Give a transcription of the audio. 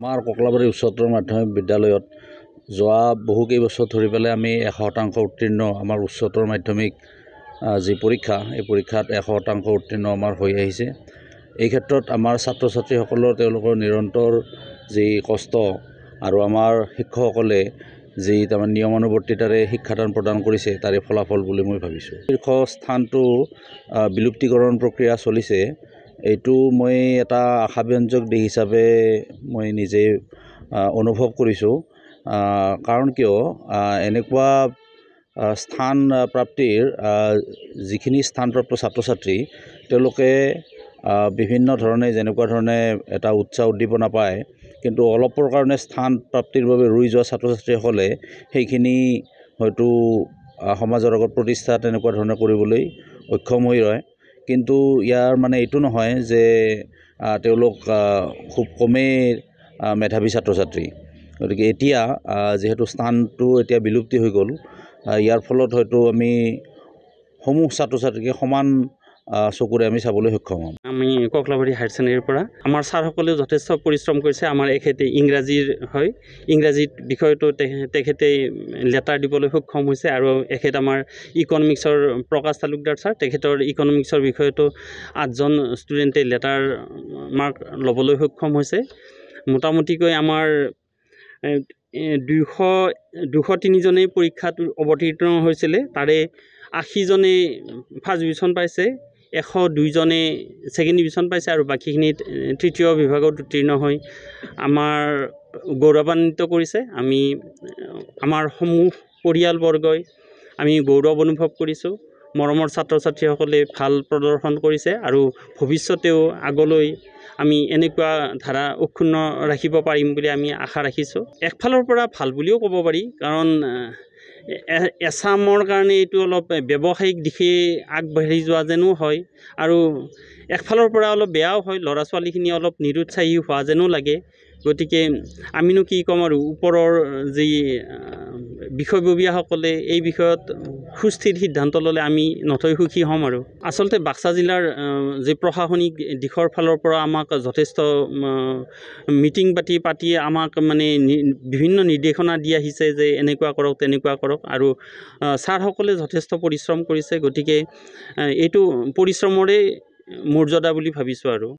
আমাৰ ককলাবাৰী উচ্চতৰ মাধ্যমিক বিদ্যালয়ত যোৱা বহু কেইবছৰ ধৰি পেলাই আমি 100% উত্তীৰ্ণ আমাৰ উচ্চতৰ মাধ্যমিক যি পৰীক্ষা এই পৰীক্ষাত 100% উত্তীৰ্ণ আমাৰ হৈ আহিছে। এই ক্ষেত্ৰত আমাৰ ছাত্ৰ ছাত্ৰীসকলৰ তেওঁলোকৰ নিৰন্তৰ যি কষ্ট আৰু আমাৰ শিক্ষকসকলে যি তাৰমানে নিয়মানুৱৰ্তিতাৰে শিক্ষাদান প্ৰদান কৰিছে তাৰে ফলাফল বুলি মই ভাবিছোঁ। শীৰ্ষ স্থানটো বিলুপ্তিকৰণ প্ৰক্ৰিয়া চলিছে, এইটো মই এটা আশাব্যঞ্জক দিশ হিচাপে মই নিজে অনুভৱ কৰিছোঁ। কাৰণ কিয় এনেকুৱা স্থান প্ৰাপ্তিৰ যিখিনি স্থানপ্ৰাপ্ত ছাত্ৰ ছাত্ৰী তেওঁলোকে বিভিন্ন ধৰণে যেনেকুৱা ধৰণে এটা উৎসাহ উদ্দীপনা পায়, কিন্তু অলপৰ কাৰণে স্থান প্ৰাপ্তিৰ বাবে ৰৈ যোৱা ছাত্ৰ ছাত্ৰীসকলে সেইখিনি হয়তো সমাজৰ আগত প্ৰতিষ্ঠা তেনেকুৱা ধৰণে কৰিবলৈ অক্ষম হৈ ৰয়। কিন্তু ইয়াৰ মানে এইটো নহয় যে তেওঁলোক খুব কমেই মেধাৱী ছাত্ৰ ছাত্ৰী। গতিকে এতিয়া যিহেতু স্থানটো এতিয়া বিলুপ্তি হৈ গ'ল, ইয়াৰ ফলত হয়তো আমি সমূহ ছাত্ৰ ছাত্ৰীকে সমান চকুৰে আমি চাবলৈ সক্ষম হ'ম। আমি ককলাবাৰী হায়াৰ ছেকেণ্ডেৰীৰ পৰা আমাৰ ছাৰসকলেও যথেষ্ট পৰিশ্ৰম কৰিছে। আমাৰ এখেতে ইংৰাজীৰ হয়, ইংৰাজীত বিষয়টো তেখেতে লেটাৰ দিবলৈ সক্ষম হৈছে আৰু এখেত আমাৰ ইকনমিক্সৰ প্ৰকাশ তালুকদাৰ ছাৰ, তেখেতৰ ইকনমিক্সৰ বিষয়টো 8জন ষ্টুডেণ্টে লেটাৰ মাৰ্ক ল'বলৈ সক্ষম হৈছে। মোটামুটিকৈ আমাৰ 203জনেই পৰীক্ষাত অৱতীৰ্ণ হৈছিলে, তাৰে 80জনে ফাৰ্ষ্ট ডিভিজন পাইছে, 102জনে ছেকেণ্ড ডিভিজন পাইছে আৰু বাকীখিনি তৃতীয় বিভাগত উত্তীৰ্ণ হৈ আমাৰ গৌৰৱান্বিত কৰিছে। আমি আমাৰ সমূহ পৰিয়ালবৰ্গই আমি গৌৰৱ অনুভৱ কৰিছোঁ। মৰমৰ ছাত্ৰ ছাত্ৰীসকলে ভাল প্ৰদৰ্শন কৰিছে আৰু ভৱিষ্যতেও আগলৈ আমি এনেকুৱা ধাৰা অক্ষুণ্ণ ৰাখিব পাৰিম বুলি আমি আশা ৰাখিছোঁ। একফালৰ পৰা ভাল বুলিও ক'ব পাৰি, কাৰণ এছামৰ কাৰণে এইটো অলপ ব্যৱসায়িক দিশে আগবাঢ়ি যোৱা যেনো হয়, আৰু একফালৰ পৰা অলপ বেয়াও হয়, ল'ৰা ছোৱালীখিনি অলপ নিৰুৎসাহী হোৱা যেনো লাগে। গতিকে আমিনো কি ক'ম আৰু, ওপৰৰ যি বিষয়ববীয়াসকলে এই বিষয়ত সুস্থিৰ সিদ্ধান্ত ল'লে আমি নথৈ সুখী হ'ম। আৰু আচলতে বাক্সা জিলাৰ যি প্ৰশাসনিক দিশৰ ফালৰ পৰা আমাক যথেষ্ট মিটিং পাতি আমাক মানে বিভিন্ন নিৰ্দেশনা দি আহিছে যে এনেকুৱা কৰক তেনেকুৱা কৰক, আৰু ছাৰসকলে যথেষ্ট পৰিশ্ৰম কৰিছে। গতিকে এইটো পৰিশ্ৰমৰে মৰ্যাদা বুলি ভাবিছোঁ আৰু।